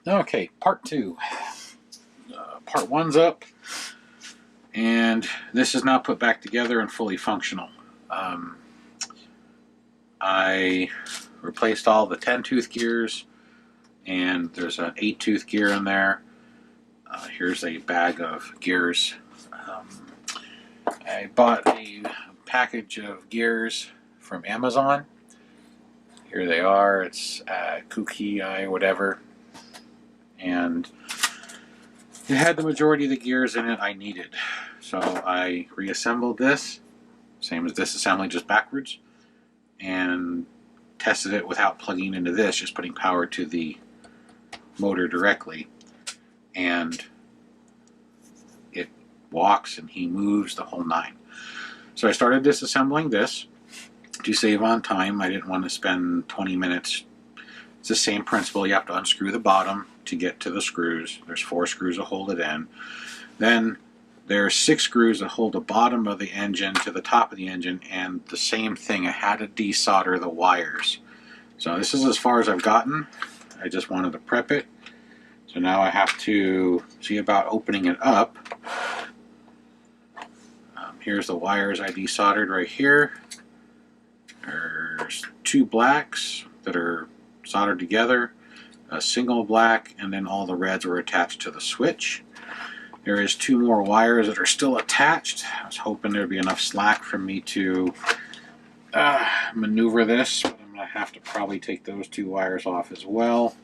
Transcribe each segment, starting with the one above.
Okay, part two. Part one's up, and this is now put back together and fully functional. I replaced all the 10-tooth gears, and there's an 8-tooth gear in there. Here's a bag of gears. I bought a package of gears from Amazon. Here they are. It's Kuki whatever. And it had the majority of the gears in it I needed. So I reassembled this, same as this assembly, just backwards, and tested it without plugging into this, just putting power to the motor directly. And it walks and he moves the whole nine. So I started disassembling this to save on time. I didn't want to spend 20 minutes. It's the same principle. You have to unscrew the bottom to get to the screws. There's 4 screws to hold it in. Then there's 6 screws that hold the bottom of the engine to the top of the engine, and the same thing, I had to desolder the wires. So this is as far as I've gotten. I just wanted to prep it. So now I have to see about opening it up. Here's the wires I desoldered right here. There's 2 blacks that are soldered together, a single black, and then all the reds were attached to the switch. There is 2 more wires that are still attached. I was hoping there'd be enough slack for me to maneuver this, but I'm going to have to probably take those 2 wires off as well,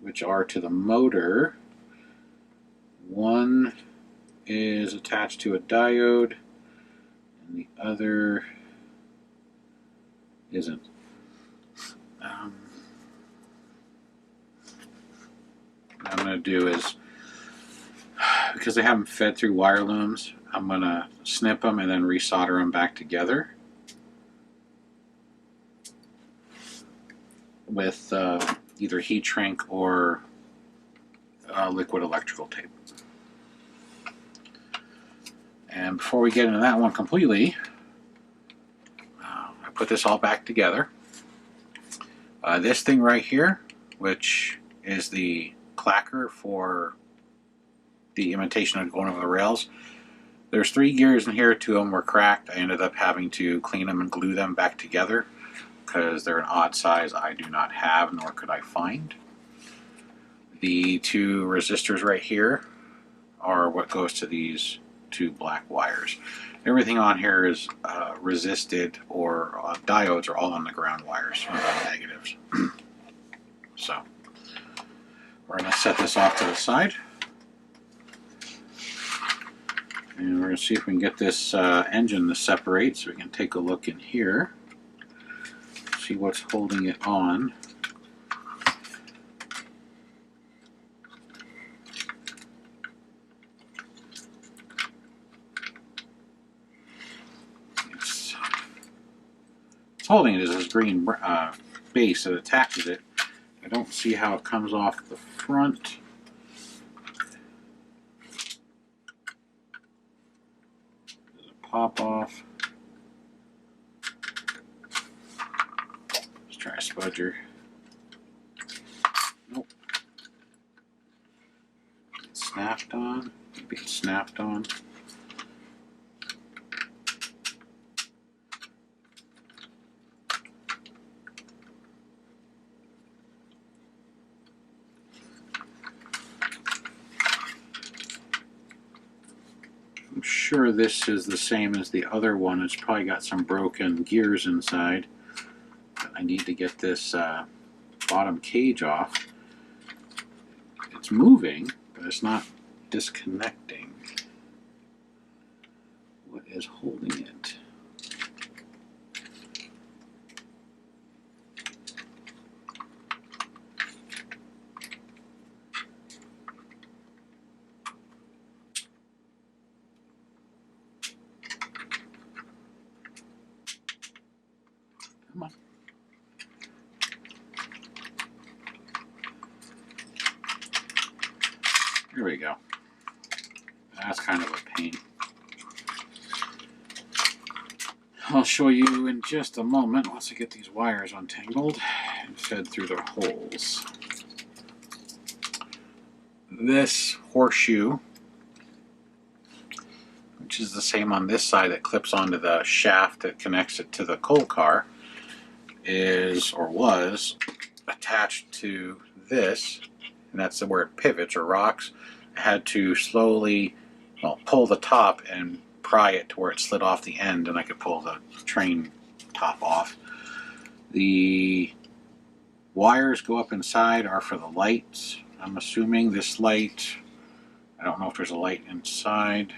which are to the motor. One is attached to a diode, and the other isn't. What I'm going to do is, because they haven't fed through wire looms, I'm going to snip them and then resolder them back together with either heat shrink or liquid electrical tape. And before we get into that one completely, I put this all back together. This thing right here, which is the clacker for the imitation of going over the rails, there's 3 gears in here. 2 of them were cracked. I ended up having to clean them and glue them back together because they're an odd size I do not have, nor could I find. The 2 resistors right here are what goes to these 2 black wires. Everything on here is resisted, or diodes are all on the ground wires, or the negatives. So we're going to set this off to the side, and we're going to see if we can get this engine to separate so we can take a look in here, see what's holding it on. Holding it is this green base that attaches it. I don't see how it comes off the front. There's a pop off. Let's try a spudger. Nope. It's snapped on. Maybe it's snapped on. I'm sure this is the same as the other one. It's probably got some broken gears inside. But I need to get this bottom cage off. It's moving, but it's not disconnecting. What is holding it? Come on. Here we go. That's kind of a pain. I'll show you in just a moment once I get these wires untangled and fed through the holes. This horseshoe, which is the same on this side that clips onto the shaft that connects it to the coal car, is, or was, attached to this, and that's where it pivots or rocks. I had to slowly, well, pull the top and pry it to where it slid off the end, and I could pull the train top off. The wires go up inside are for the lights. I'm assuming this light, I don't know if there's a light inside.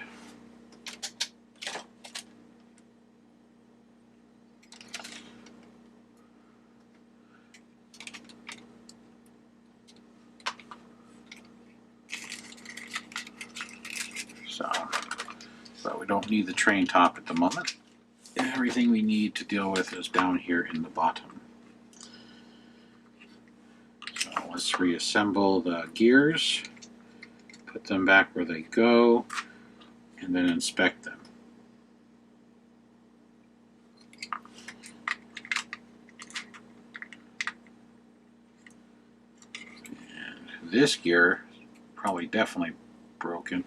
But we don't need the train top at the moment. Everything we need to deal with is down here in the bottom. So let's reassemble the gears, put them back where they go, and then inspect them. And this gear, probably definitely broken.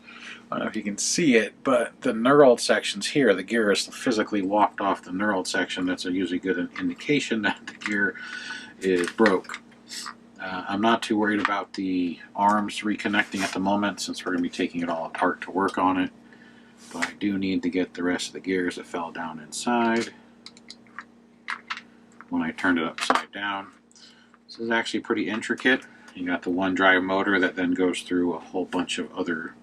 I don't know if you can see it, but the knurled sections here, the gear is physically walked off the knurled section. That's a usually good indication that the gear is broke. I'm not too worried about the arms reconnecting at the moment, since we're going to be taking it all apart to work on it. But I do need to get the rest of the gears that fell down inside when I turned it upside down. This is actually pretty intricate. You got the one drive motor that then goes through a whole bunch of other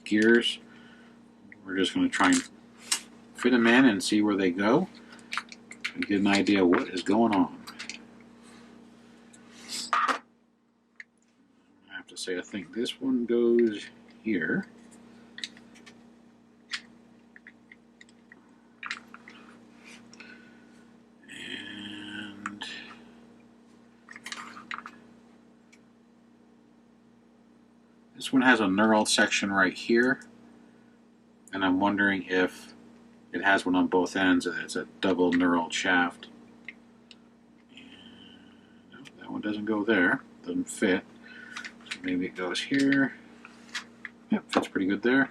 gears. We're just going to try and fit them in and see where they go and get an idea what is going on. I have to say, I think this one goes here. And this one has a knurled section right here, and I'm wondering if it has one on both ends. It's a double knurled shaft. And no, that one doesn't go there, doesn't fit. So maybe it goes here. Yep, fits pretty good there.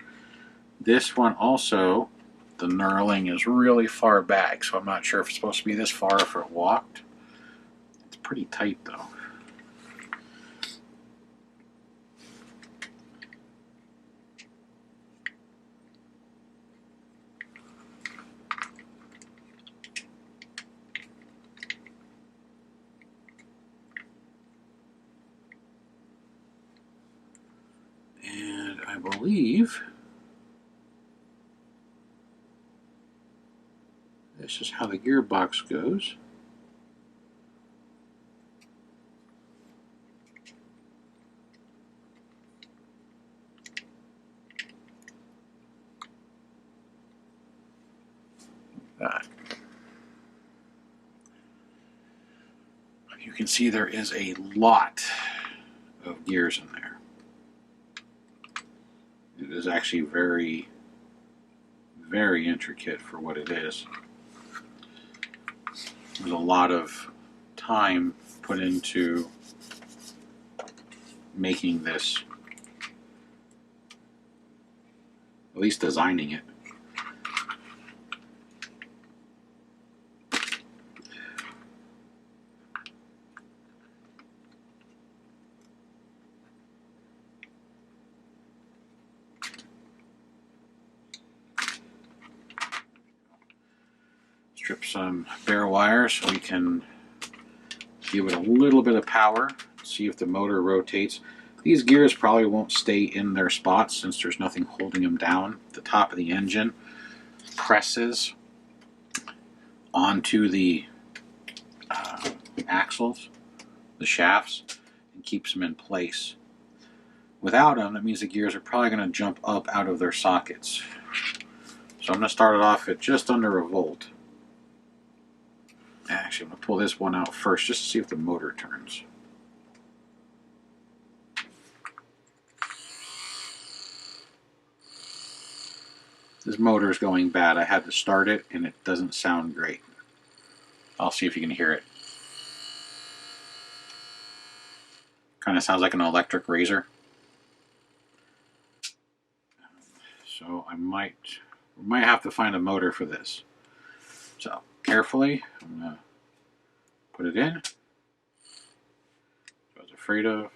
This one also, the knurling is really far back, so I'm not sure if it's supposed to be this far or if it walked. It's pretty tight though. And I believe this is how the gearbox goes. That. You can see there is a lot of gears in there. It is actually very, very intricate for what it is. There's a lot of time put into making this, at least designing it. Strip some bare wire so we can give it a little bit of power, see if the motor rotates. These gears probably won't stay in their spots since there's nothing holding them down. The top of the engine presses onto the axles, the shafts, and keeps them in place. Without them, that means the gears are probably going to jump up out of their sockets. So I'm going to start it off at just under a volt. Actually, I'm going to pull this one out first just to see if the motor turns. This motor is going bad. I had to start it and it doesn't sound great. I'll see if you can hear it. Kind of sounds like an electric razor. So I might have to find a motor for this. So carefully, I'm gonna put it in. I was afraid of.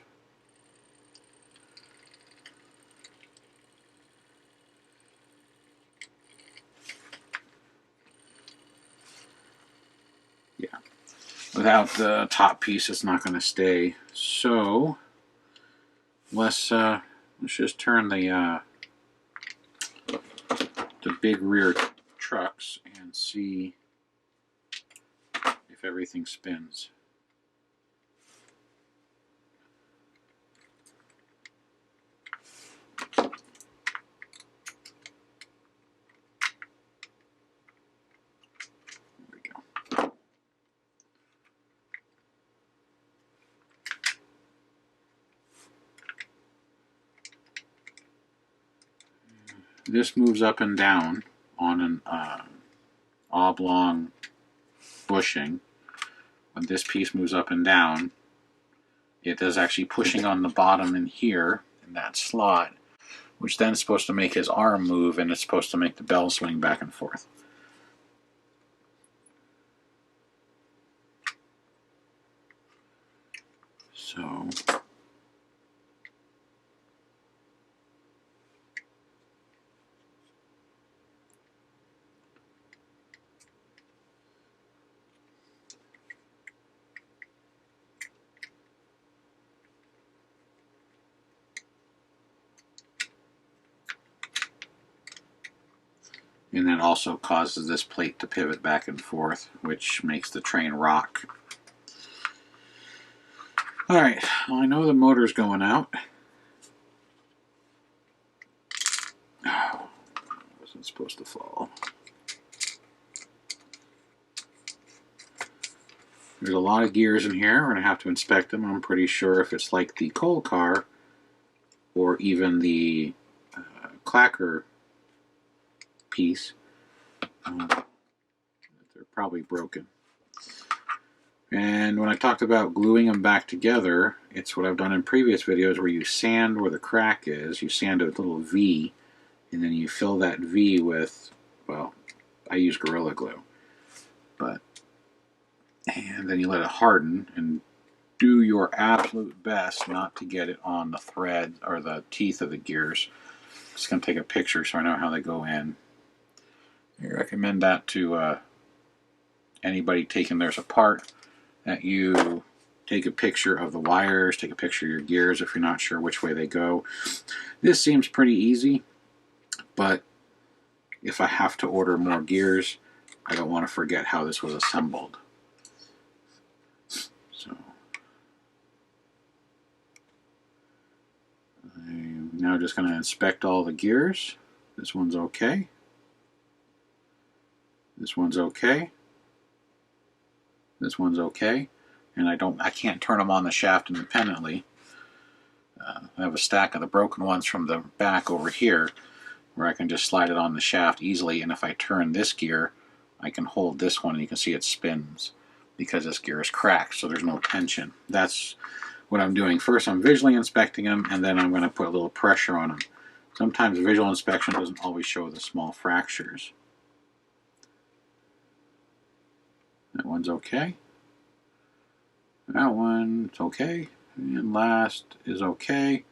Yeah, without the top piece, it's not going to stay. So let's just turn the big rear trucks and see if everything spins. This moves up and down on an oblong bushing. When this piece moves up and down, it is actually pushing on the bottom in here, in that slot, which then is supposed to make his arm move, and it's supposed to make the bell swing back and forth. So and that also causes this plate to pivot back and forth, which makes the train rock. Alright, well, I know the motor's going out. Oh, it wasn't supposed to fall. There's a lot of gears in here. We're going to have to inspect them. I'm pretty sure if it's like the coal car or even the clacker piece, they're probably broken. And when I talked about gluing them back together, it's what I've done in previous videos where you sand where the crack is. You sand a little V, and then you fill that V with, well, I use Gorilla Glue. And then you let it harden and do your absolute best not to get it on the thread or the teeth of the gears. I'm just going to take a picture so I know how they go in. I recommend that to anybody taking theirs apart, that you take a picture of the wires, take a picture of your gears if you're not sure which way they go. This seems pretty easy, but if I have to order more gears, I don't want to forget how this was assembled. So I'm now just going to inspect all the gears. This one's okay. This one's okay. This one's okay. And I can't turn them on the shaft independently. I have a stack of the broken ones from the back over here where I can just slide it on the shaft easily, and if I turn this gear, I can hold this one and you can see it spins because this gear is cracked, so there's no tension. That's what I'm doing. First I'm visually inspecting them, and then I'm going to put a little pressure on them. Sometimes visual inspection doesn't always show the small fractures. That one's okay. That one's okay. And last is okay.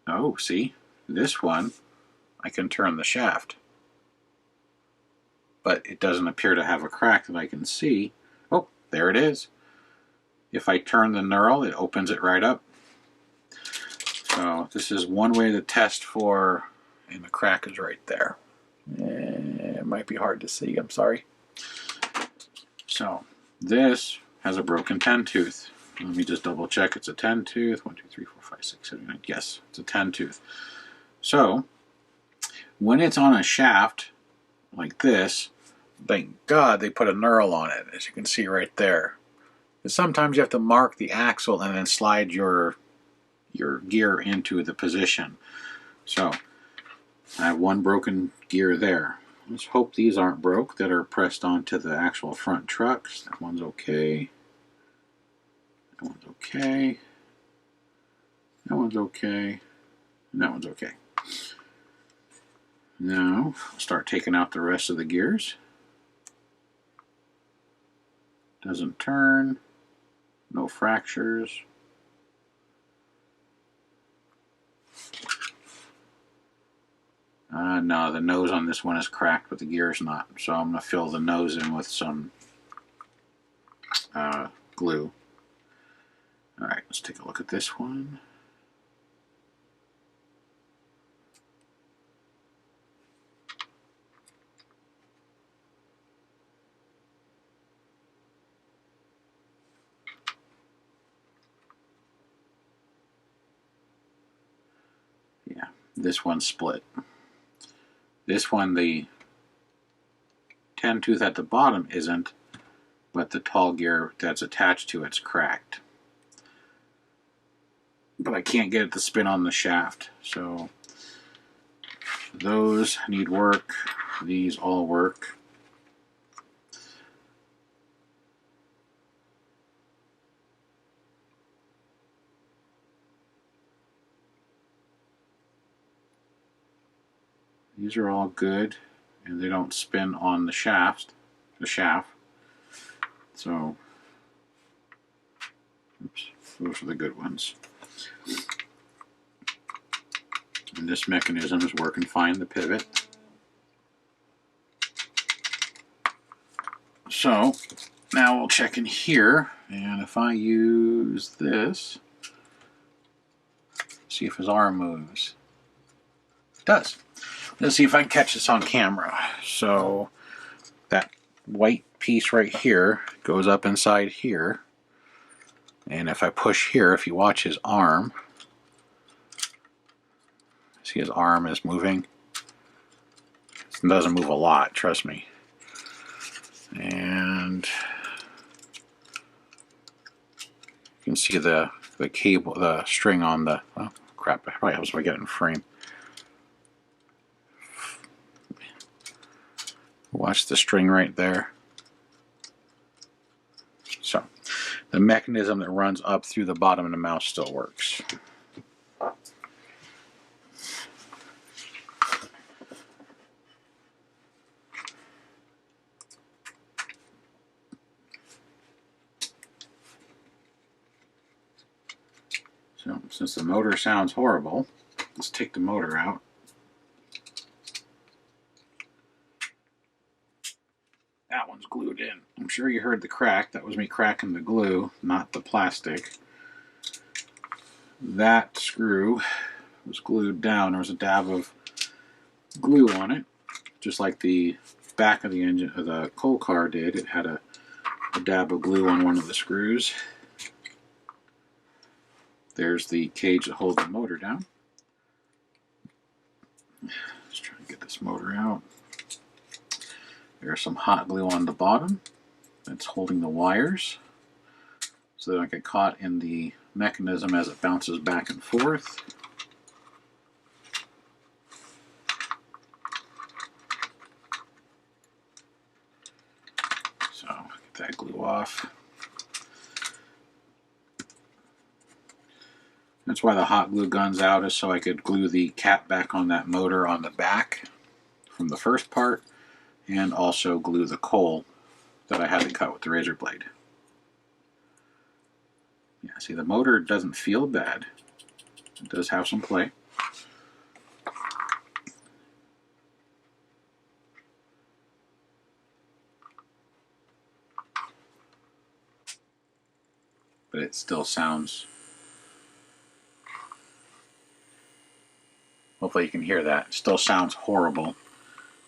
Oh, see? This one, I can turn the shaft. But it doesn't appear to have a crack that I can see. Oh, there it is. If I turn the knurl, it opens it right up. So this is one way to test for, and the crack is right there. It might be hard to see, I'm sorry. So this has a broken 10 tooth. Let me just double check it's a 10 tooth. 1, 2, 3, 4, 5, 6, 7, 8. Yes, it's a 10 tooth. So when it's on a shaft like this, thank God they put a knurl on it, as you can see right there. But sometimes you have to mark the axle and then slide your gear into the position. So I have one broken gear there. Let's hope these aren't broke that are pressed onto the actual front trucks. That one's okay. That one's okay. That one's okay. And that one's okay. Now, I'll start taking out the rest of the gears. Doesn't turn. No fractures. No, the nose on this one is cracked, but the gear is not. So I'm going to fill the nose in with some glue. Alright, let's take a look at this one. Yeah, this one's split. This one, the 10 tooth at the bottom isn't, but the tall gear that's attached to it's cracked. But I can't get it to spin on the shaft, so those need work. These all work. These are all good, and they don't spin on the shaft. So, oops, those are the good ones. And this mechanism is working fine, the pivot. So, now we'll check in here, and if I use this, see if his arm moves. It does. Let's see if I can catch this on camera. So that white piece right here goes up inside here, and if I push here, if you watch his arm, see his arm is moving. It doesn't move a lot, trust me. And you can see the cable, the string on the, oh crap, I probably helps if I get it in frame. Watch the string right there. So the mechanism that runs up through the bottom of the mouse still works. So since the motor sounds horrible, let's take the motor out. That one's glued in. I'm sure you heard the crack. That was me cracking the glue, not the plastic. That screw was glued down. There was a dab of glue on it, just like the back of the engine of the coal car did. It had a dab of glue on one of the screws. There's the cage that holds the motor down. Let's try to get this motor out. There's some hot glue on the bottom that's holding the wires so they don't get caught in the mechanism as it bounces back and forth. So get that glue off. That's why the hot glue gun's out, is so I could glue the cap back on that motor on the back from the first part, and also glue the coal that I had to cut with the razor blade. Yeah, see, the motor doesn't feel bad. It does have some play. But it still sounds... Hopefully you can hear that. It still sounds horrible,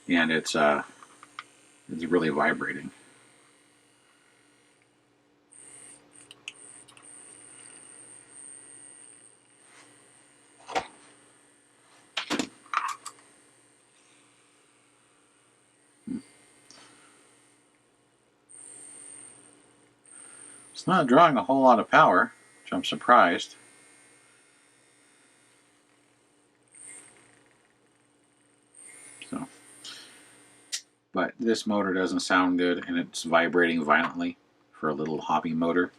and it's really vibrating. It's not drawing a whole lot of power, which I'm surprised. So, but this motor doesn't sound good, and it's vibrating violently for a little hobby motor.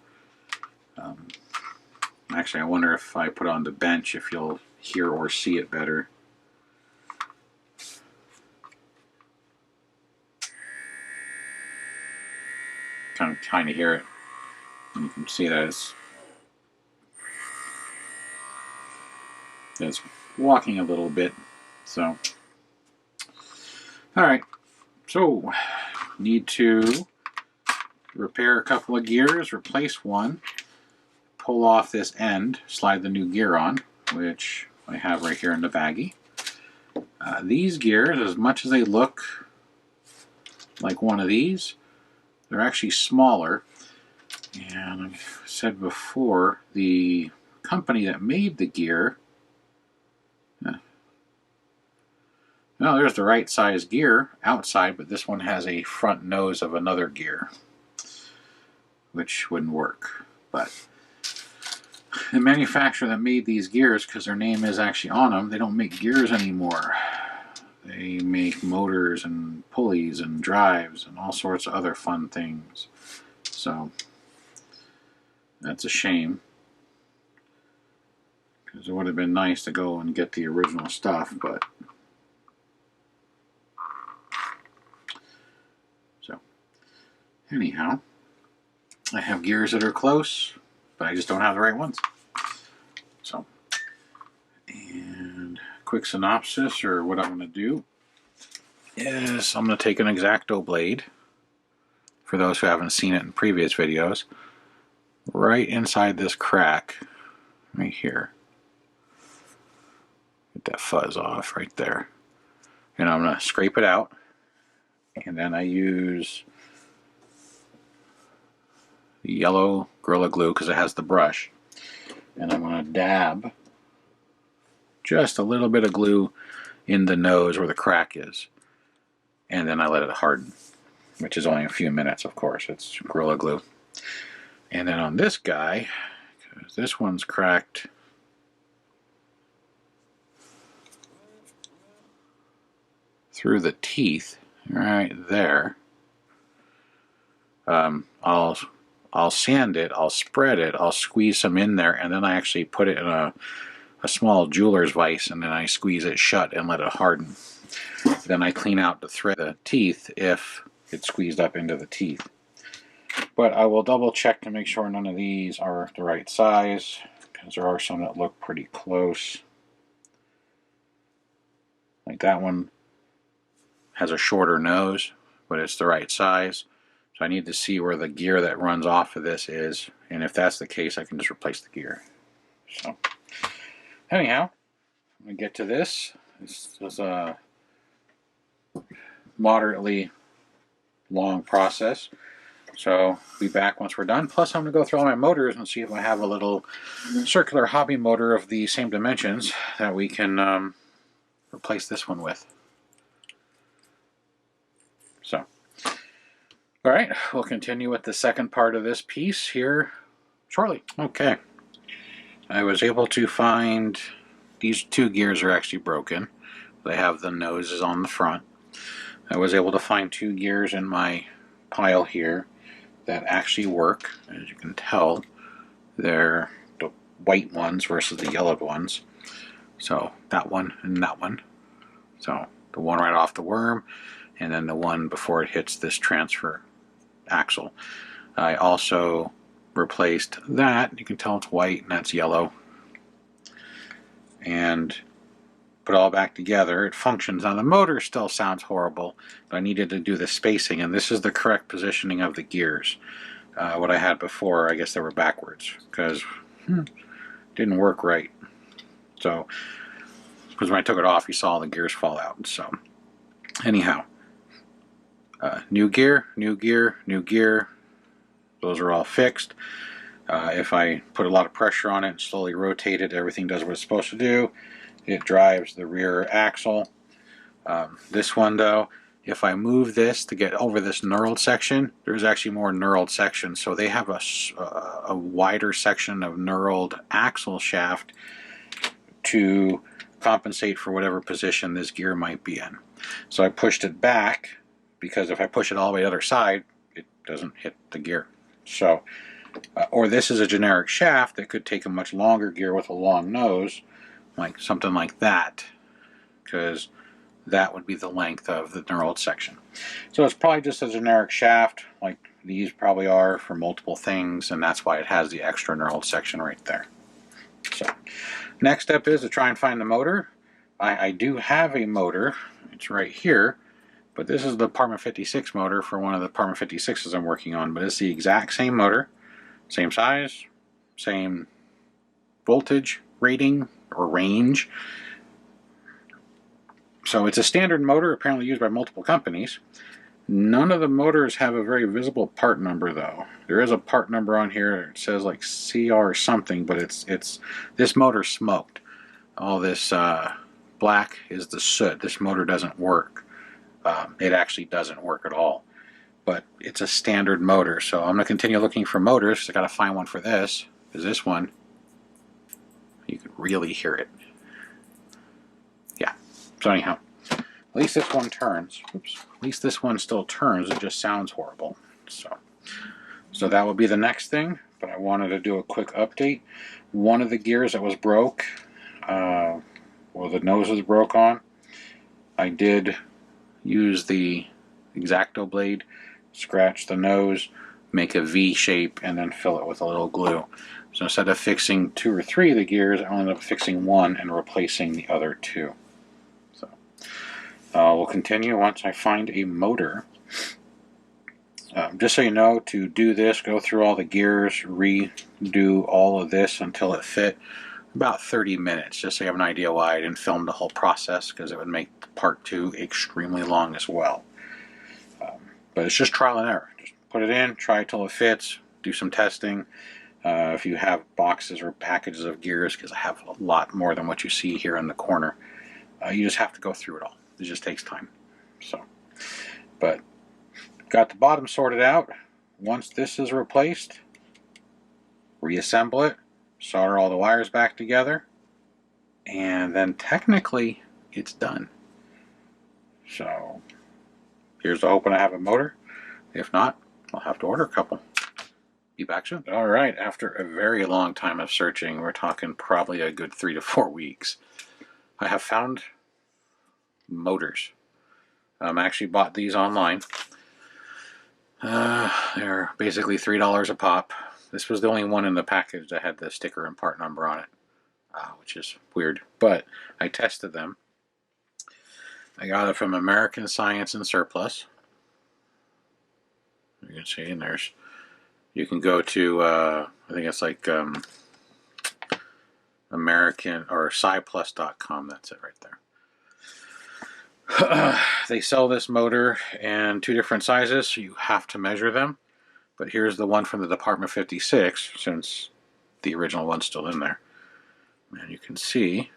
Actually, I wonder if I put it on the bench if you'll hear or see it better. Kind of hear it. And you can see that it's walking a little bit. So, all right. So, need to repair a couple of gears, replace one, pull off this end, slide the new gear on, which I have right here in the baggie. These gears, as much as they look like one of these, they're actually smaller. And I've said before, the company that made the gear, well, there's the right size gear outside, but this one has a front nose of another gear, which wouldn't work. But the manufacturer that made these gears, because their name is actually on them, they don't make gears anymore. They make motors and pulleys and drives and all sorts of other fun things. So that's a shame, because it would have been nice to go and get the original stuff, but so anyhow, I have gears that are close, but I just don't have the right ones. So, and quick synopsis, or what I'm going to do is I'm going to take an X-Acto blade, for those who haven't seen it in previous videos, right inside this crack right here. Get that fuzz off right there. And I'm going to scrape it out, and then I use the yellow Gorilla Glue because it has the brush, and I'm going to dab just a little bit of glue in the nose where the crack is, and then I let it harden, which is only a few minutes, of course. It's Gorilla Glue. And then on this guy, because this one's cracked through the teeth right there, I'll sand it, I'll spread it, I'll squeeze some in there, and then I actually put it in a small jeweler's vise, and then I squeeze it shut and let it harden. Then I clean out the thread, the teeth, if it's squeezed up into the teeth. But I will double check to make sure none of these are the right size, because there are some that look pretty close. Like that one has a shorter nose, but it's the right size. So I need to see where the gear that runs off of this is, and if that's the case, I can just replace the gear. So anyhow, I'm going to get to this. This is a moderately long process, so I'll be back once we're done. Plus I'm going to go through all my motors and see if I have a little circular hobby motor of the same dimensions that we can replace this one with. So, alright, we'll continue with the second part of this piece here shortly. Okay, I was able to find these two gears are actually broken. They have the noses on the front. I was able to find two gears in my pile here that actually work. As you can tell, they're the white ones versus the yellowed ones. So that one and that one. So the one right off the worm, and then the one before it hits this transfer axle. I also replaced that. You can tell it's white and that's yellow. And put it all back together. It functions. Now the motor still sounds horrible, but I needed to do the spacing, and this is the correct positioning of the gears. What I had before, I guess they were backwards, because didn't work right. So, because when I took it off, you saw the gears fall out. So, anyhow, new gear, new gear, new gear. Those are all fixed. If I put a lot of pressure on it and slowly rotate it, everything does what it's supposed to do. It drives the rear axle. This one, though, if I move this to get over this knurled section, there's actually more knurled sections. So they have a wider section of knurled axle shaft to compensate for whatever position this gear might be in. So I pushed it back, because if I push it all the way to the other side, it doesn't hit the gear. So Or this is a generic shaft that could take a much longer gear with a long nose, like something like that, because that would be the length of the knurled section. So it's probably just a generic shaft, like these probably are for multiple things, and that's why it has the extra knurled section right there. So next step is to try and find the motor. I do have a motor. It's right here, but this is the Department 56 motor for one of the Department 56s I'm working on, but it's the exact same motor, same size, same voltage rating or range. So it's a standard motor apparently used by multiple companies. None of the motors have a very visible part number though. There is a part number on here. It says like CR something, but it's this motor smoked. All this black is the soot. This motor doesn't work. It actually doesn't work at all. But it's a standard motor, so I'm going to continue looking for motors. I got to find one for this, because this one, you can really hear it. Yeah. So anyhow, at least this one turns. Oops. At least this one still turns. It just sounds horrible. So that would be the next thing. But I wanted to do a quick update. One of the gears that was broke, well, the nose was broke on. I did use the X-Acto blade, scratch the nose, make a V shape, and then fill it with a little glue. So instead of fixing 2 or 3 of the gears, I ended up fixing 1 and replacing the other 2. So we'll continue once I find a motor. Just so you know, to do this, go through all the gears, redo all of this until it fit. About 30 minutes, just so you have an idea why I didn't film the whole process, because it would make part 2 extremely long as well. But it's just trial and error. Just put it in, try it till it fits, do some testing. If you have boxes or packages of gears, because I have a lot more than what you see here in the corner, you just have to go through it all. It just takes time. So, but got the bottom sorted out. Once this is replaced, reassemble it, solder all the wires back together, and then technically it's done. So here's the hoping I have a motor. If not, I'll have to order a couple. Be back soon. Alright, after a very long time of searching, we're talking probably a good 3 to 4 weeks, I have found motors. I actually bought these online. They're basically $3 a pop. This was the only one in the package that had the sticker and part number on it, which is weird, but I tested them. I got it from American Science and Surplus. You can see, and there's, you can go to, I think it's like American or SciPlus.com. That's it right there. They sell this motor in 2 different sizes, so you have to measure them. But here's the one from the Department 56, since the original one's still in there. And you can see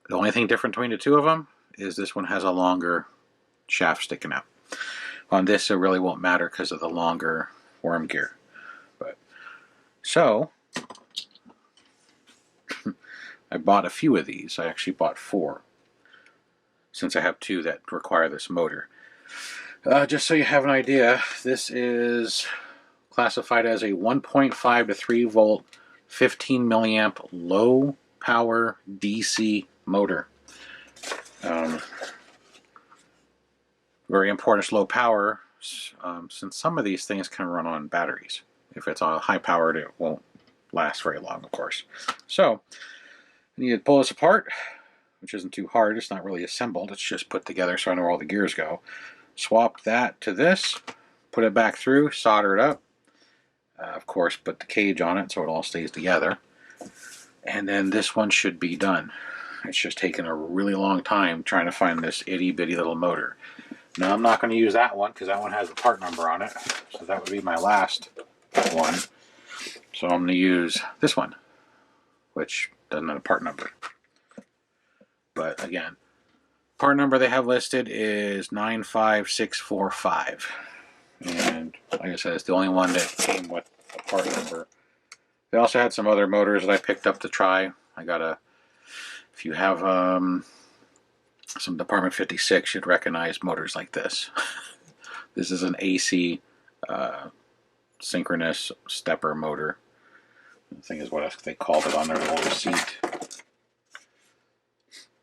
the only thing different between the 2 of them is this one has a longer shaft sticking out. On this, it really won't matter because of the longer worm gear. But so I bought a few of these. I actually bought 4, since I have 2 that require this motor. Just so you have an idea, this is classified as a 1.5 to 3 volt, 15 milliamp low power DC motor. Very important, it's low power, since some of these things can run on batteries. If it's high powered, it won't last very long, of course. So I need to pull this apart, which isn't too hard. It's not really assembled, it's just put together so I know where all the gears go. Swap that to this, put it back through, solder it up. Of course, put the cage on it so it all stays together. And then this one should be done. It's just taken a really long time trying to find this itty bitty little motor. Now I'm not going to use that one because that one has a part number on it. So that would be my last one. So I'm going to use this one, which doesn't have a part number. But again, part number they have listed is 95645. And like I said, it's the only one that came with a part number. They also had some other motors that I picked up to try. I got a, if you have some Department 56, you'd recognize motors like this. This is an AC synchronous stepper motor. The thing is, what they called it on their little receipt.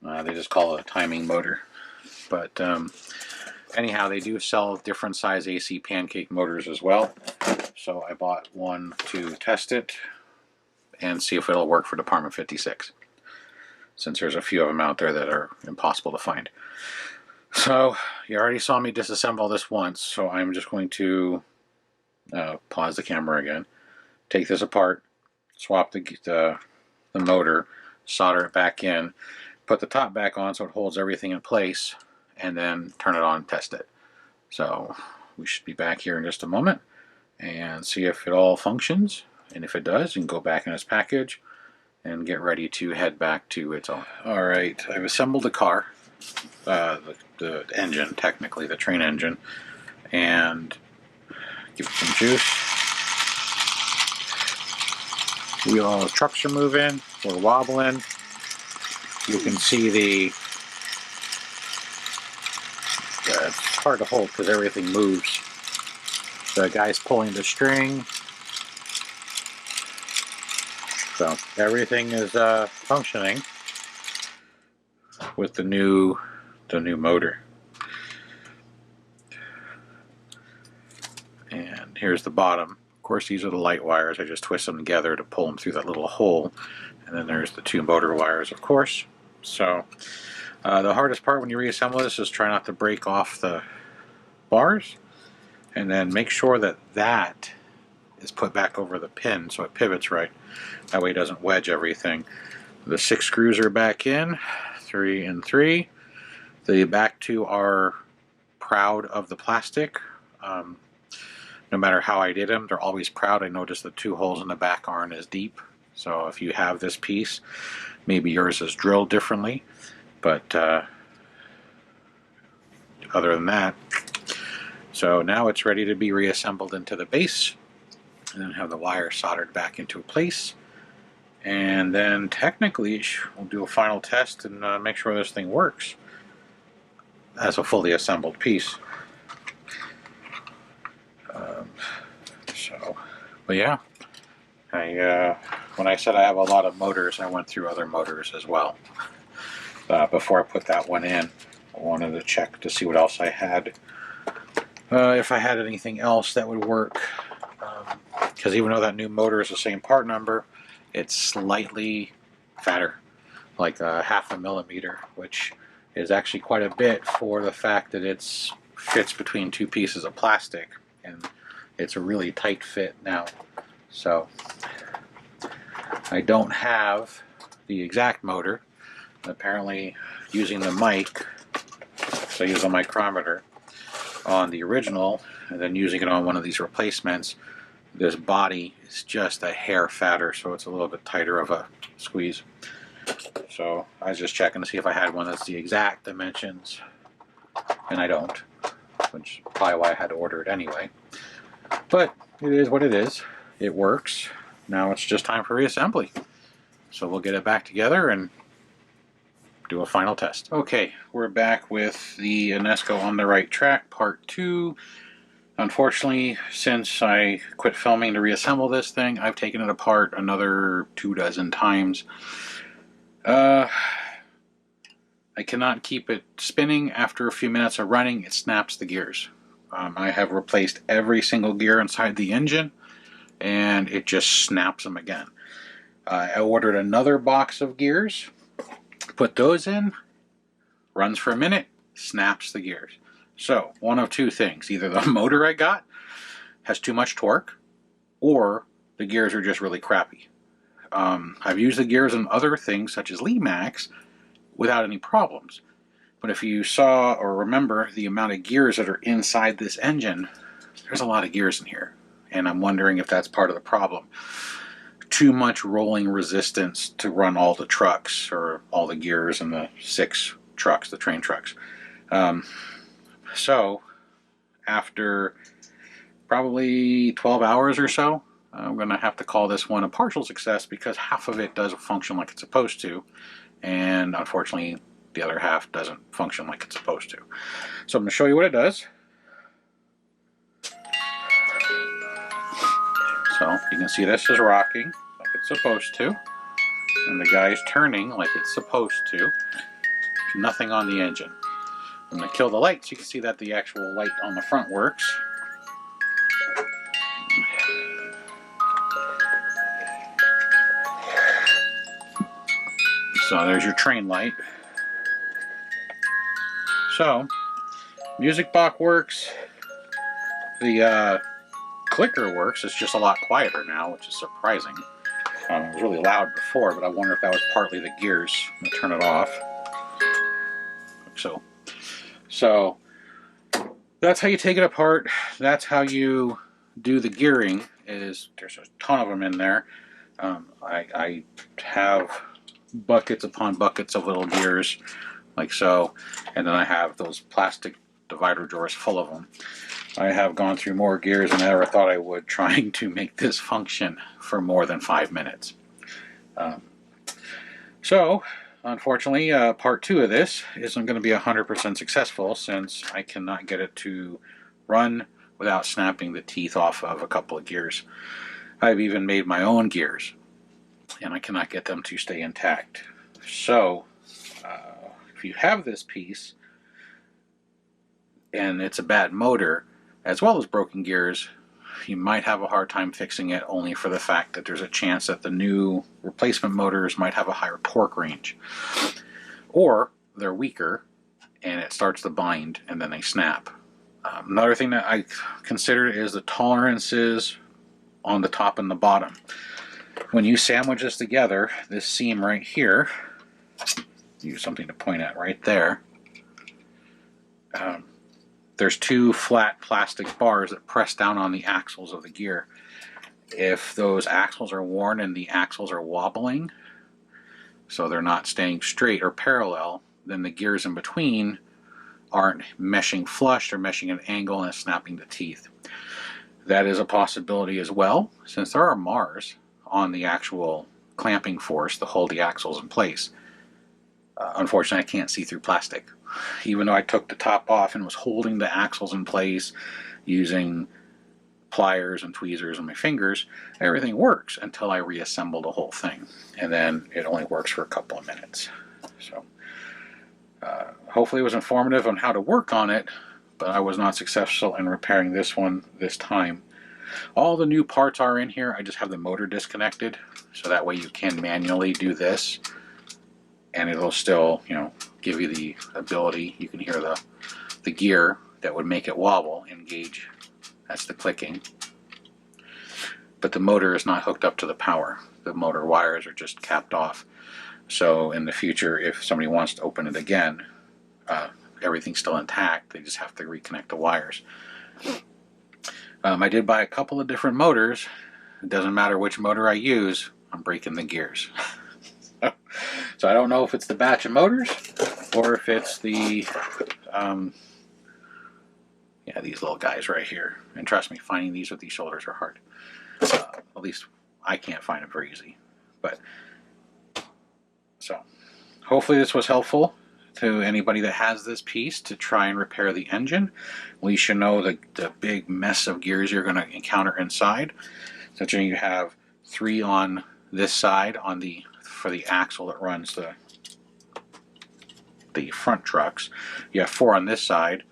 They just call it a timing motor. But anyhow, they do sell different size AC pancake motors as well. So I bought one to test it and see if it'll work for Department 56. Since there's a few of them out there that are impossible to find. So you already saw me disassemble this once, so I'm just going to pause the camera again, take this apart, swap the motor, solder it back in, put the top back on so it holds everything in place, and then turn it on and test it. So we should be back here in just a moment and see if it all functions, and if it does, you can go back in its package and get ready to head back to its own. Alright, I've assembled the car, the engine, technically, the train engine, and give it some juice. The trucks are moving, we're wobbling. You can see it's hard to hold because everything moves. The guy's pulling the string. So everything is functioning with the new motor. And here's the bottom. Of course, these are the light wires. I just twist them together to pull them through that little hole. And then there's the two motor wires, of course. So the hardest part when you reassemble this is try not to break off the bars, and then make sure that that is put back over the pin so it pivots right. That way it doesn't wedge everything. The 6 screws are back in, 3 and 3. The back 2 are proud of the plastic. No matter how I did them, they're always proud. I noticed the 2 holes in the back aren't as deep. So if you have this piece, maybe yours is drilled differently. But other than that, so now it's ready to be reassembled into the base, and then have the wire soldered back into place. And then technically we'll do a final test and make sure this thing works as a fully assembled piece. But yeah, when I said I have a lot of motors, I went through other motors as well. Before I put that one in, I wanted to check to see what else I had. If I had anything else that would work. Because even though that new motor is the same part number, it's slightly fatter, like 0.5 millimeter, which is actually quite a bit for the fact that it fits between 2 pieces of plastic, and it's a really tight fit now. So I don't have the exact motor. Apparently, using the mic, so I use a micrometer on the original, and then using it on one of these replacements, this body is just a hair fatter, so it's a little bit tighter of a squeeze. So I was just checking to see if I had one that's the exact dimensions, and I don't, which is probably why I had to order it anyway. But it is what it is. It works. Now it's just time for reassembly. So we'll get it back together and do a final test. Okay, we're back with the Enesco On the Right Track Part 2. Unfortunately, since I quit filming to reassemble this thing, I've taken it apart another 24 times. I cannot keep it spinning. After a few minutes of running, it snaps the gears. I have replaced every single gear inside the engine, and it just snaps them again. I ordered another box of gears, put those in, runs for a minute, snaps the gears. So, one of two things. Either the motor I got has too much torque, or the gears are just really crappy. I've used the gears on other things, such as Max, without any problems. But if you saw or remember the amount of gears that are inside this engine, there's a lot of gears in here. And I'm wondering if that's part of the problem. Too much rolling resistance to run all the trucks, or all the gears in the 6 trucks, the train trucks. So, after probably 12 hours or so, I'm going to have to call this one a partial success, because half of it does function like it's supposed to, and unfortunately the other half doesn't function like it's supposed to. So I'm going to show you what it does. So you can see this is rocking like it's supposed to, and the guy's turning like it's supposed to. There's nothing on the engine. I'm going to kill the lights. You can see that the actual light on the front works. So there's your train light. So, music box works. The clicker works. It's just a lot quieter now, which is surprising. It was really loud before, but I wonder if that was partly the gears. I'm going to turn it off. So that's how you take it apart. That's how you do the gearing. There's a ton of them in there. I have buckets upon buckets of little gears, like so, and then I have those plastic divider drawers full of them. I have gone through more gears than I ever thought I would, trying to make this function for more than 5 minutes. So, unfortunately, part 2 of this isn't going to be 100% successful, since I cannot get it to run without snapping the teeth off of a couple of gears. I've even made my own gears, and I cannot get them to stay intact. So, if you have this piece, and it's a bad motor, as well as broken gears, you might have a hard time fixing it, only for the fact that there's a chance that the new replacement motors might have a higher torque range. Or they're weaker, and it starts to bind, and then they snap. Another thing that I consider is the tolerances on the top and the bottom. When you sandwich this together, this seam right here, use something to point at right there, there's 2 flat plastic bars that press down on the axles of the gear. If those axles are worn and the axles are wobbling, so they're not staying straight or parallel, then the gears in between aren't meshing flush, they're meshing at an angle and snapping the teeth. That is a possibility as well, since there are Mars on the actual clamping force to hold the axles in place. Unfortunately, I can't see through plastic. Even though I took the top off and was holding the axles in place using pliers and tweezers and my fingers, everything works until I reassemble the whole thing. And then it only works for a couple of minutes. So, hopefully it was informative on how to work on it, but I was not successful in repairing this one this time. All the new parts are in here. I just have the motor disconnected, so that way you can manually do this, and it'll still, give you the ability. You can hear the gear that would make it wobble engage. That's the clicking. But the motor is not hooked up to the power. The motor wires are just capped off. So in the future, if somebody wants to open it again, everything's still intact. They just have to reconnect the wires. I did buy a couple of different motors. It doesn't matter which motor I use, I'm breaking the gears. So I don't know if it's the batch of motors or if it's the these little guys right here. And trust me, finding these with these shoulders are hard. At least I can't find them very easy. But so hopefully this was helpful to anybody that has this piece to try and repair the engine. At least you know the big mess of gears you're going to encounter inside. So you have 3 on this side for the axle that runs the front trucks. You have 4 on this side,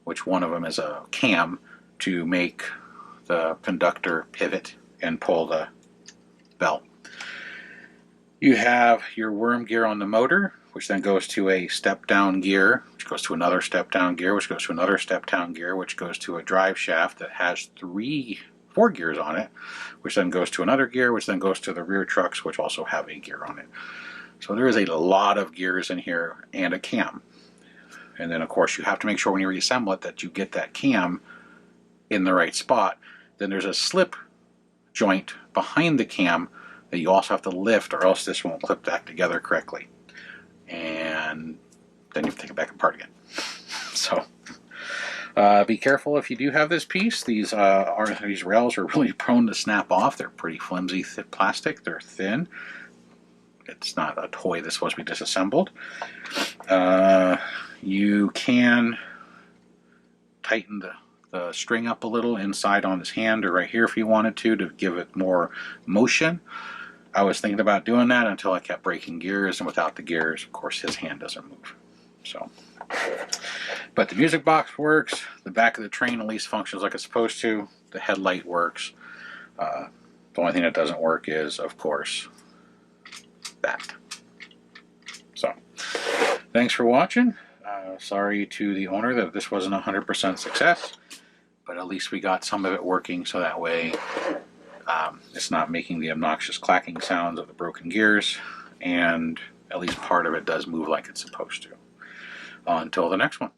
which one of them is a cam to make the conductor pivot and pull the belt. You have your worm gear on the motor, which then goes to a step-down gear, which goes to another step-down gear, which goes to another step-down gear, which goes to a drive shaft that has 4 gears on it, which then goes to another gear, which then goes to the rear trucks, which also have a gear on it. So there is a lot of gears in here and a cam. And then, of course, you have to make sure when you reassemble it that you get that cam in the right spot. Then there's a slip joint behind the cam that you also have to lift, or else this won't clip back together correctly. And then you have to take it back apart again. So be careful if you do have this piece. These rails are really prone to snap off. They're pretty flimsy plastic. They're thin. It's not a toy that's supposed to be disassembled. You can tighten the the string up a little inside on his hand or right here if you wanted to give it more motion. I was thinking about doing that until I kept breaking gears, and without the gears, of course, his hand doesn't move. So, but the music box works. The back of the train at least functions like it's supposed to. The headlight works. The only thing that doesn't work is, of course, that. So, thanks for watching. Sorry to the owner that this wasn't 100% success, but at least we got some of it working, so that way it's not making the obnoxious clacking sounds of the broken gears, and at least part of it does move like it's supposed to. Until the next one.